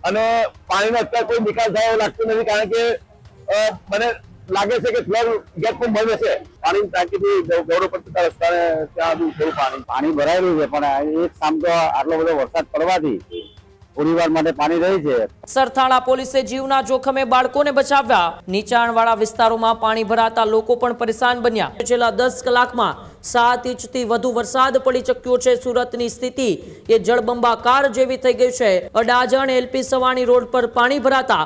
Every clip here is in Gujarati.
અને પાણીનો અત્યારે કોઈ નિકાલ થાય એવું લાગતું નથી, કારણ કે મને લાગે છે કે ફ્લડ ગેટ પણ બંધ હશે. પાણીની ટાંકીથી ગૌરવ પડતા રસ્તાને ત્યાં બધું પાણી ભરાયેલું છે, પણ એક સામ તો આટલો બધો વરસાદ પડવાથી થોડી વાર માટે પાણી રહી છે. સરથાણા પોલીસે જીવના જોખમે બાળકોને બચાવ્યા. નીચાણવાળા વિસ્તારોમાં પાણી ભરાતા લોકો પણ પરેશાન બન્યા. છેલ્લા 10 કલાકમાં 7 ઇંચથી વધુ વરસાદ પડી ચૂક્યો છે. સુરતની સ્થિતિ એ જળબંબાકાર જેવી થઈ ગઈ છે. અડાજણ એલપી સવાણી રોડ પર પાણી ભરાતા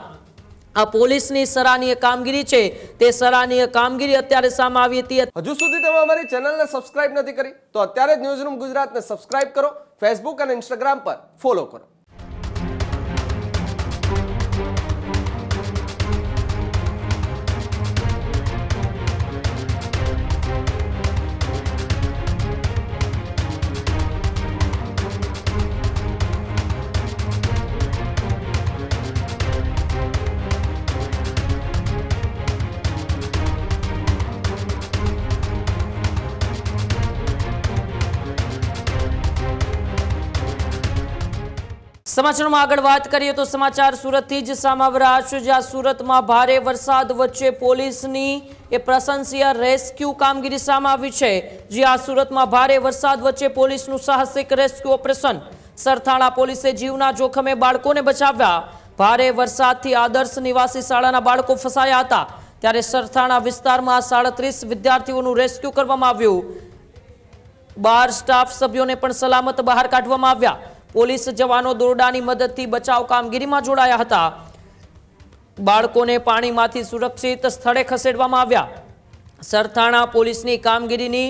આ પોલીસની સરાહનીય કામગીરી છે. તે સરાહનીય કામગીરી અત્યારે સામે આવી હતી. હજુ સુધી તમે અમારી ચેનલને સબસ્ક્રાઇબ નથી કરી તો અત્યારે જ ન્યૂઝરૂમ ગુજરાતને સબસ્ક્રાઇબ કરો. ફેસબુક અને ઇન્સ્ટાગ્રામ પર ફોલો કરો. સમાચારમાં આગળ વાત કરીએ તો સમાચાર સુરતથી જ સામે આવી રહ્યા છે, જ્યાં સુરતમાં ભારે વરસાદ વચ્ચે પોલીસની એ પ્રશંસનીય રેસ્ક્યુ કામગીરી સામે આવી છે. જ્યાં સુરતમાં ભારે વરસાદ વચ્ચે પોલીસનું સાહસિક રેસ્ક્યુ ઓપરેશન. સરથાણા પોલીસે જીવના જોખમે બાળકોને બચાવ્યા. ભારે વરસાદથી આદર્શ નિવાસી શાળાના બાળકો ફસાયા હતા, ત્યારે સરથાણા વિસ્તારમાં 37 વિદ્યાર્થીઓનું રેસ્ક્યુ કરવામાં આવ્યું. 12 સ્ટાફ સભ્યોને પણ સલામત બહાર કાઢવામાં આવ્યા. પોલીસ જવાનો દોરડાની મદદથી બચાવ કામગીરીમાં જોડાયા હતા. બાળકોને પાણીમાંથી સુરક્ષિત સ્થળે ખસેડવામાં આવ્યા. સરથાણા પોલીસની કામગીરીની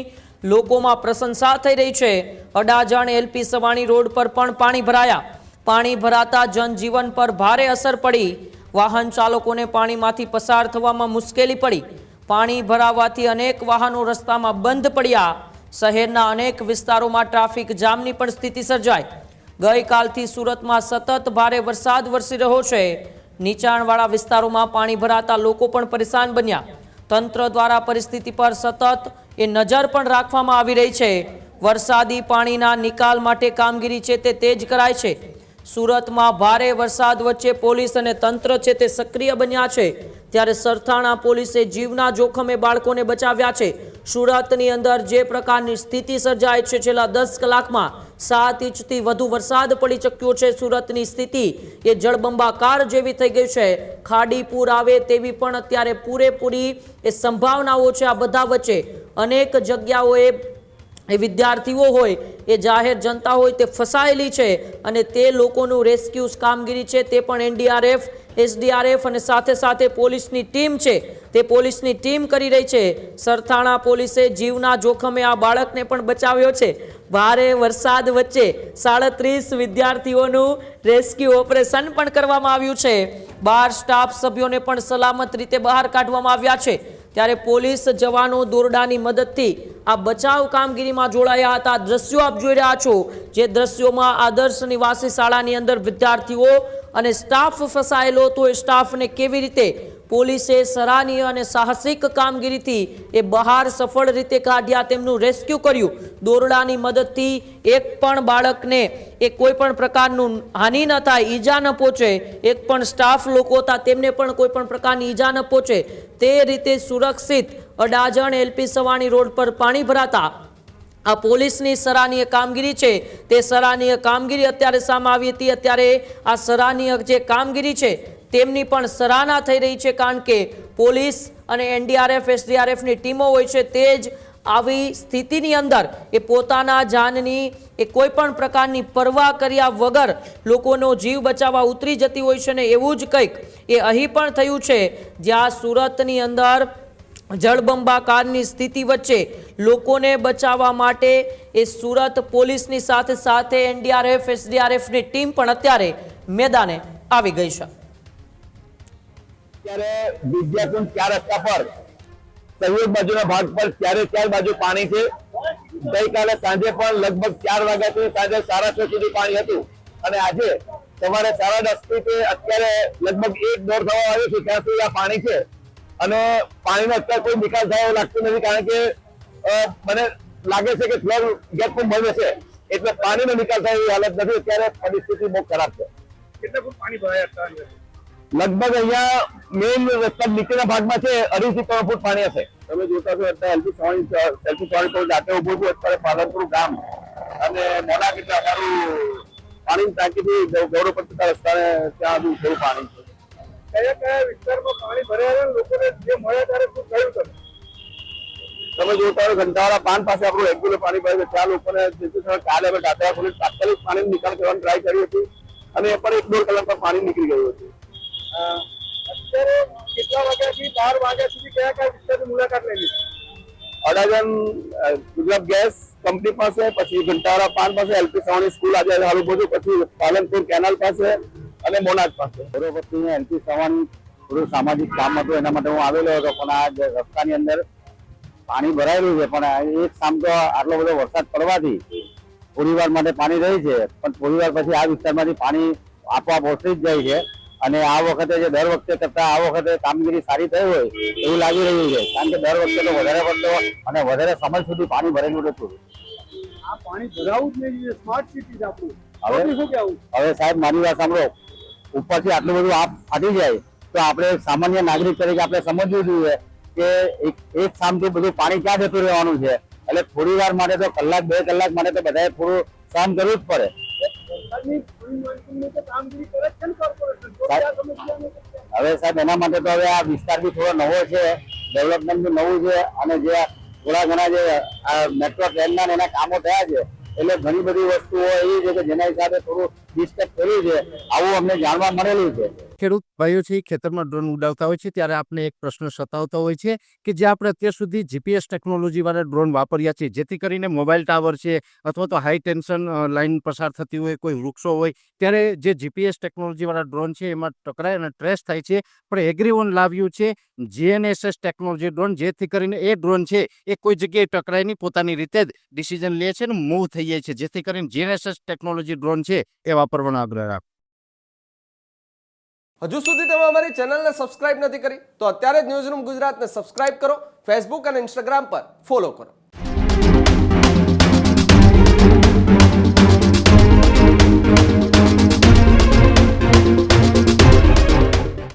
લોકોમાં પ્રશંસા થઈ રહી છે. અડાજણ એલપી સવાણી રોડ પર પણ પાણી ભરાયા. પાણી ભરાતા જનજીવન પર ભારે અસર પડી. વાહન ચાલકોને પાણીમાંથી પસાર થવામાં મુશ્કેલી પડી. પાણી ભરાવાથી અનેક વાહનો રસ્તામાં બંધ પડ્યા. શહેરના અનેક વિસ્તારોમાં ટ્રાફિક જામની પણ સ્થિતિ સર્જાઈ. ગઈકાલથી સુરતમાં સતત ભારે વરસાદ વરસી રહ્યો છે. નીચાણવાળા વિસ્તારોમાં પાણી ભરાતા લોકો પણ પરેશાન બન્યા. તંત્ર દ્વારા પરિસ્થિતિ પર સતત નજર પણ રાખવામાં આવી રહી છે. વરસાદી પાણીના નિકાલ માટે કામગીરી છે તે તેજ કરાય છે. સુરતમાં ભારે વરસાદ વચ્ચે પોલીસ અને તંત્ર છે તે સક્રિય બન્યા છે, ત્યારે સરથાણા પોલીસે જીવના જોખમે બાળકોને બચાવ્યા છે. સુરતની અંદર જે પ્રકારની સ્થિતિ સર્જાય છે, છેલ્લા 10 કલાકમાં 7 ઇંચથી વધુ વરસાદ પડી ચૂક્યો છે. સુરતની સ્થિતિ એ જળબંબાકાર જેવી થઈ ગઈ છે. ખાડી પૂર આવે તેવી પણ અત્યારે પૂરેપૂરી એ સંભાવનાઓ છે. આ બધા વચ્ચે અનેક જગ્યાઓએ એ વિદ્યાર્થીઓ હોય, એ જાહેર જનતા હોય, તે ફસાયેલી છે અને તે લોકોનું રેસ્ક્યુ કામગીરી છે તે પણ એનડીઆરએફ, એસડીઆરએફ અને સાથે સાથે પોલીસની ટીમ છે તે પોલીસની ટીમ કરી રહી છે. સરથાણા પોલીસે જીવના જોખમે આ બાળકને પણ બચાવ્યો છે. ભારે વરસાદ વચ્ચે 37 વિદ્યાર્થીઓનું રેસ્ક્યુ ઓપરેશન પણ કરવામાં આવ્યું છે. 12 સ્ટાફ સભ્યોને પણ સલામત રીતે બહાર કાઢવામાં આવ્યા છે. ત્યારે પોલીસ જવાનો દોરડાની મદદથી આ બચાવ કામગીરીમાં જોડાયા હતા. દ્રશ્યો આપ જોઈ રહ્યા છો, જે દ્રશ્યોમાં આદર્શ નિવાસી શાળાની અંદર વિદ્યાર્થીઓ અને સ્ટાફ ફસાયેલો હતો. એ સ્ટાફને કેવી રીતે પોલીસે સરાહનીય અને સાહસિક કામગીરીથી એ બહાર સફળ રીતે કાઢ્યા, તેમનું રેસ્ક્યુ કર્યું. દોરડાની મદદથી એક પણ બાળકને એ કોઈ પણ પ્રકારનું હાનિ ન થાય, ઈજા ન પહોંચે. એક પણ સ્ટાફ લોકો હતા તેમને પણ કોઈ પણ પ્રકારની ઈજા ન પહોંચે તે રીતે સુરક્ષિત અડાજણ એલપી સવાણી રોડ પર પાણી ભરાતા આ પોલીસની સરાહનીય કામગીરી છે તે સરાહનીય કામગીરી અત્યારે સામે આવી હતી. અત્યારે આ સરાહનીય જે કામગીરી છે તેમની પણ સરાહના થઈ રહી છે, કારણ કે પોલીસ અને એનડીઆરએફ, એસડીઆરએફની ટીમો હોય છે તે જ આવી સ્થિતિની અંદર એ પોતાના જાનની એ કોઈ પણ પ્રકારની પરવા કર્યા વગર લોકોનો જીવ બચાવવા ઉતરી જતી હોય છે. ને એવું જ કંઈક એ અહીં પણ થયું છે, જ્યાં સુરતની અંદર જળબંબાકારની સ્થિતિ વચ્ચે લોકોને બચાવવા માટે એ સુરત પોલીસની સાથે સાથે એનડીઆરએફ, એસડીઆરએફની ટીમ પણ અત્યારે મેદાને આવી ગઈ છે. ત્યારે વિદ્યાપુંજ 4 રસ્તા પર સહયોગ બાજુના ભાગ પર ચારે બાજુ પાણી છે. ગઈકાલે સાંજે પણ લગભગ 4 વાગ્યાથી સાંજે 6:30 સુધી પાણી હતું અને આજે સવારે 10:30 થી અત્યારે લગભગ 1-1.5 થવા આવ્યો છે ત્યાં સુધી આ પાણી છે અને પાણીનો અત્યારે કોઈ નિકાલ થાય એવું લાગતું નથી, કારણ કે મને લાગે છે કે ફ્લડ ગેટ પણ બંધ હશે એટલે પાણીનો નિકાલ થાય એવી હાલત નથી. અત્યારે પરિસ્થિતિ બહુ ખરાબ છે. કેટલા ફૂટ પાણી ભરાયા હતા અંદર? લગભગ અહીંયા મેઇન રસ્તા નીચેના ભાગમાં છે 2.5 થી 3 ફૂટ પાણી હશે. તમે જોતા છો અત્યારે સેલ્ફી સોની પર જાતે ઉભો છું. અત્યારે પાલનપુર ગામ અને મોના એટલે અમારું પાણીની ટાંકીથી ગૌરવ પત્રિકા રસ્તાને ત્યાં હજુ થોડું પાણી છે. કયા કયા વિસ્તારમાં પાણી ભરાયા હતા? લોકોને જે મળ્યા ત્યારે શું કહ્યું તમે? તમે જોતા હોય ઘંટાવાળા પાન પાસે આપણું રેગ્યુલર પાણી ભરે છે. ત્યાં લોકોને કાલે અમે ટાટા પોલીસ તાત્કાલિક પાણીનો નિકાલ કરવાની ટ્રાય કરી હતી અને એ પણ 1-1.5 કલાકમાં પાણી નીકળી ગયું હતું. અત્યારે કેટલા વાગ્યાથી 12 વાગ્યા સુધી કયા કયા વિસ્તારની મુલાકાત લઈ લીધી? અડાજણ ગુજરાત ગેસ કંપની પાસે, પછી ઘંટાવાળા પાન પાસે, એલપી સવાણી સ્કૂલ આજે હાલ બધું, પછી પાલનપુર કેનાલ પાસે અને મોનાજ પાસે. બરોબર, એલપી સવાણી થોડું સામાજિક કામ હતું એના માટે હું આવેલો હતો, પણ આ રસ્તાની અંદર પાણી ભરાયેલું છે. પણ એક સામ તો આટલો બધો વરસાદ પડવાથી થોડી વાર માટે પાણી રહી છે, પણ થોડી વાર પછી આ વિસ્તારમાંથી પાણી આપોઆપ ઓસરી જ જાય છે. અને આ વખતે જે દર વખતે કરતા આ વખતે કામગીરી સારી થઈ હોય એવું લાગી રહ્યું છે, કારણ કે દર વખતે તો વધારે પડતો અને વધારે સમય સુધી પાણી ભરેલું હતું. આ પાણી ભરાવું જ નહીં, સ્માર્ટ સિટી છે આપણું. હવે શું કહેવું? હવે સાહેબ મારી વાત સાંભળો, ઉપરથી આટલું બધું આપ ફાટી જાય તો આપણે સામાન્ય નાગરિક તરીકે આપણે સમજવું જોઈએ કે એક સામથી બધું પાણી ક્યાં જતું રહેવાનું છે. એટલે થોડી વાર માટે તો કલાક 2 કલાક માટે તો બધાએ થોડું સહન કરવું જ પડે. હવે સાહેબ એના માટે તો હવે આ વિસ્તાર બી થોડો નવો છે, ડેવલપમેન્ટ બી નવું છે, અને જે થોડા ઘણા જે મેટ્રો ટ્રેનના એના કામો થયા છે, એટલે ઘણી બધી વસ્તુઓ એવી છે કે જેના હિસાબે થોડું ડિસ્ટર્બ થયું છે, આવું અમને જાણવા મળેલું છે. ખેડૂત ભાઈઓ છે ખેતરમાં ડ્રોન ઉડાવતા હોય છે ત્યારે આપણે એક પ્રશ્ન સતાવતો હોય છે કે જે આપણે અત્યાર સુધી જીપીએસ ટેકનોલોજી વાળા ડ્રોન વાપર્યા છે, જેથી કરીને મોબાઈલ ટાવર છે અથવા તો હાઈ ટેન્શન લાઇન પસાર થતી હોય, કોઈ વૃક્ષો હોય, ત્યારે જે જીપીએસ ટેકનોલોજી વાળા ડ્રોન છે એમાં ટકરાય અને ટ્રેસ થાય છે. પણ એગ્રીવન લાવ્યું છે જીએનએસએસ ટેકનોલોજી ડ્રોન, જેથી કરીને એ ડ્રોન છે એ કોઈ જગ્યાએ ટકરાય નહીં, પોતાની રીતે જ ડિસિઝન લે છે અને મૂવ થઈ જાય છે, જેથી કરીને જીએનએસએસ ટેકનોલોજી ડ્રોન છે એ વાપરવાનો આગ્રહ રાખો. હજુ સુધી તમે અમારી ચેનલને સબસ્ક્રાઇબ નથી કરી તો અત્યારે જ ન્યૂઝરૂમ ગુજરાતને સબસ્ક્રાઇબ કરો, ફેસબુક અને ઇન્સ્ટાગ્રામ પર ફોલો કરો.